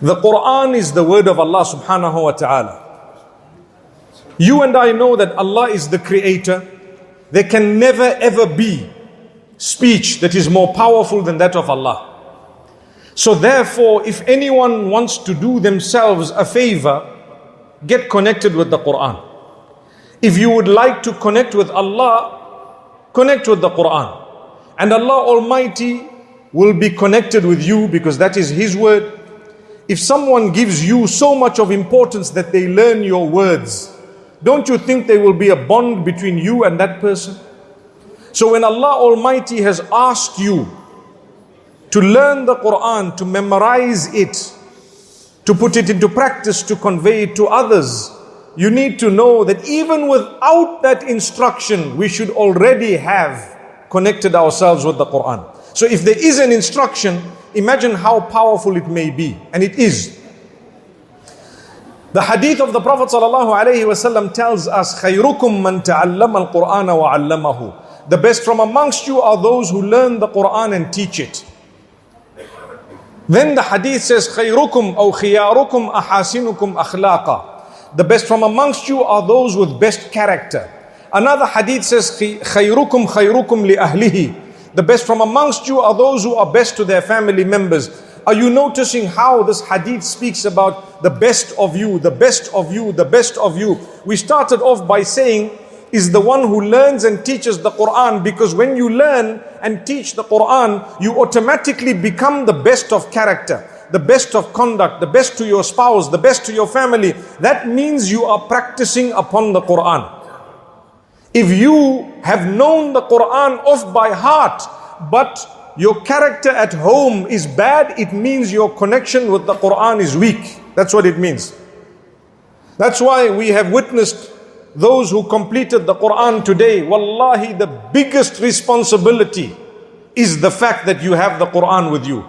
The Quran is the word of Allah subhanahu wa ta'ala. You and I know that Allah is the creator. There can never ever be speech that is more powerful than that of Allah. So therefore, if anyone wants to do themselves a favor, get connected with the Quran. If you would like to connect with Allah, connect with the Quran. And Allah Almighty will be connected with you because that is His word. If someone gives you so much of importance that they learn your words, don't you think there will be a bond between you and that person? So when Allah Almighty has asked you to learn the Quran, to memorize it, to put it into practice, to convey it to others, you need to know that even without that instruction, we should already have connected ourselves with the Quran. So if there is an instruction, imagine how powerful it may be, and it is. The hadith of the Prophet ﷺ tells us, خَيْرُكُمْ مَنْ تَعَلَّمَ الْقُرْآنَ وَعَلَّمَهُ. The best from amongst you are those who learn the Quran and teach it. Then the hadith says, خَيْرُكُمْ أَوْ خِيَارُكُمْ أَحَاسِنُكُمْ أَخْلَاقًا. The best from amongst you are those with best character. Another hadith says, خَيْرُكُمْ خَيْرُكُمْ لِأَهْلِهِ. The best from amongst you are those who are best to their family members. Are you noticing how this hadith speaks about the best of you, the best of you, the best of you? We started off by saying, is the one who learns and teaches the Quran, because when you learn and teach the Quran, you automatically become the best of character, the best of conduct, the best to your spouse, the best to your family. That means you are practicing upon the Quran. If you have known the Quran off by heart, but your character at home is bad, it means your connection with the Quran is weak. That's what it means. That's why we have witnessed those who completed the Quran today. Wallahi, the biggest responsibility is the fact that you have the Quran with you.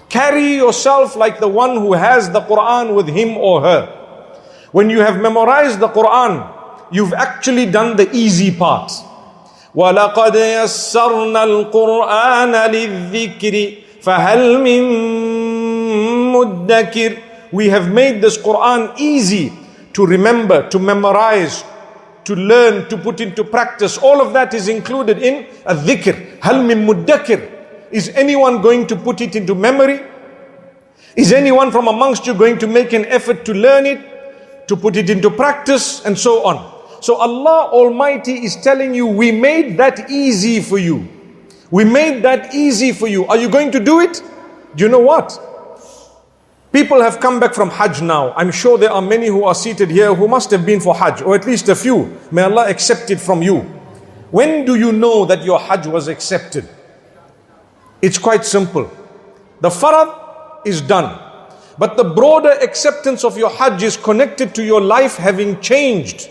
Carry yourself like the one who has the Quran with him or her. When you have memorized the Quran, you've actually done the easy part. وَلَقَدْ يَسَّرْنَا الْقُرْآنَ لِلذِّكْرِ فَهَلْ مِن مُدَّكِرٍ. We have made this Quran easy to remember, to memorize, to learn, to put into practice. All of that is included in a dhikr. هَلْ مِن مُدَّكِرٍ. Is anyone going to put it into memory? Is anyone from amongst you going to make an effort to learn it, to put it into practice, and so on? So Allah Almighty is telling you, we made that easy for you. We made that easy for you. Are you going to do it? Do you know what? People have come back from Hajj now. I'm sure there are many who are seated here who must have been for Hajj, or at least a few. May Allah accept it from you. When do you know that your Hajj was accepted? It's quite simple. The farad is done. But the broader acceptance of your Hajj is connected to your life having changed.